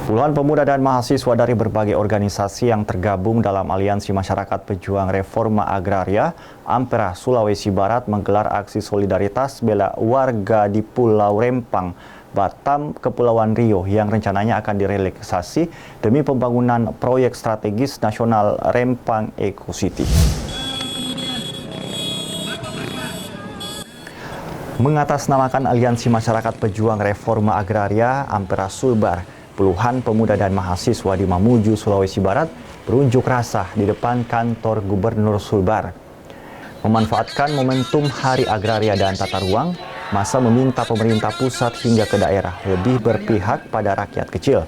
Puluhan pemuda dan mahasiswa dari berbagai organisasi yang tergabung dalam Aliansi Masyarakat Pejuang Reforma Agraria Ampera Sulawesi Barat menggelar aksi solidaritas bela warga di Pulau Rempang, Batam, Kepulauan Riau yang rencananya akan direlaksasi demi pembangunan proyek strategis nasional Rempang Eco City. Mengatasnamakan Aliansi Masyarakat Pejuang Reforma Agraria Ampera Sulbar, puluhan pemuda dan mahasiswa di Mamuju, Sulawesi Barat berunjuk rasa di depan kantor Gubernur Sulbar. Memanfaatkan momentum Hari Agraria dan Tata Ruang, massa meminta pemerintah pusat hingga ke daerah lebih berpihak pada rakyat kecil.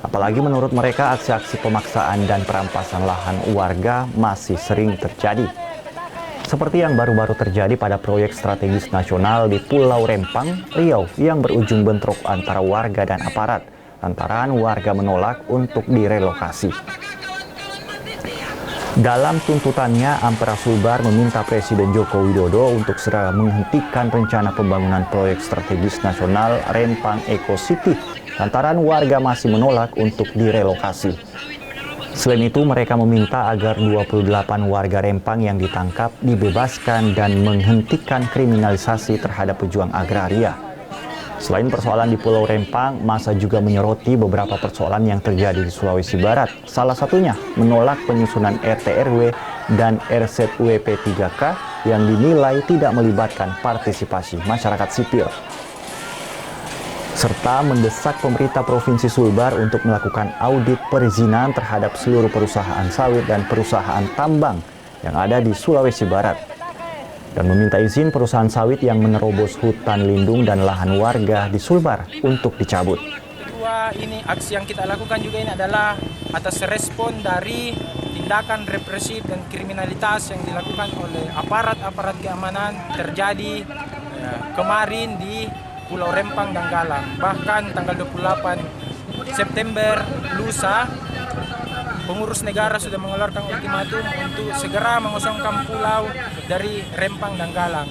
Apalagi menurut mereka aksi-aksi pemaksaan dan perampasan lahan warga masih sering terjadi. Seperti yang baru-baru terjadi pada proyek strategis nasional di Pulau Rempang, Riau yang berujung bentrok antara warga dan aparat lantaran warga menolak untuk direlokasi. Dalam tuntutannya, Ampera Sulbar meminta Presiden Joko Widodo untuk segera menghentikan rencana pembangunan proyek strategis nasional Rempang Eco City lantaran warga masih menolak untuk direlokasi. Selain itu, mereka meminta agar 28 warga Rempang yang ditangkap dibebaskan dan menghentikan kriminalisasi terhadap pejuang agraria. Selain persoalan di Pulau Rempang, massa juga menyoroti beberapa persoalan yang terjadi di Sulawesi Barat. Salah satunya menolak penyusunan RT/RW dan RZWP 3K yang dinilai tidak melibatkan partisipasi masyarakat sipil. Serta mendesak pemerintah Provinsi Sulbar untuk melakukan audit perizinan terhadap seluruh perusahaan sawit dan perusahaan tambang yang ada di Sulawesi Barat. Dan meminta izin perusahaan sawit yang menerobos hutan lindung dan lahan warga di Sulbar untuk dicabut. Kedua, ini aksi yang kita lakukan juga ini adalah atas respon dari tindakan represif dan kriminalitas yang dilakukan oleh aparat-aparat keamanan terjadi kemarin di Pulau Rempang dan Galang. Bahkan tanggal 28 September lusa, pengurus negara sudah mengeluarkan ultimatum untuk segera mengosongkan pulau dari Rempang dan Galang.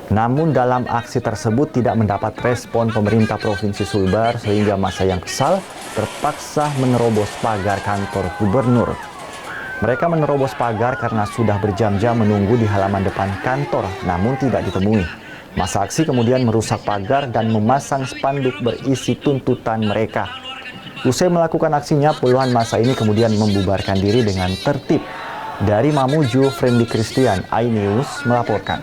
Namun dalam aksi tersebut tidak mendapat respon pemerintah Provinsi Sulbar sehingga massa yang kesal terpaksa menerobos pagar kantor gubernur. Mereka menerobos pagar karena sudah berjam-jam menunggu di halaman depan kantor namun tidak ditemui. Massa aksi kemudian merusak pagar dan memasang spanduk berisi tuntutan mereka. Usai melakukan aksinya, puluhan massa ini kemudian membubarkan diri dengan tertib. Dari Mamuju, Friendly Christian, iNews melaporkan.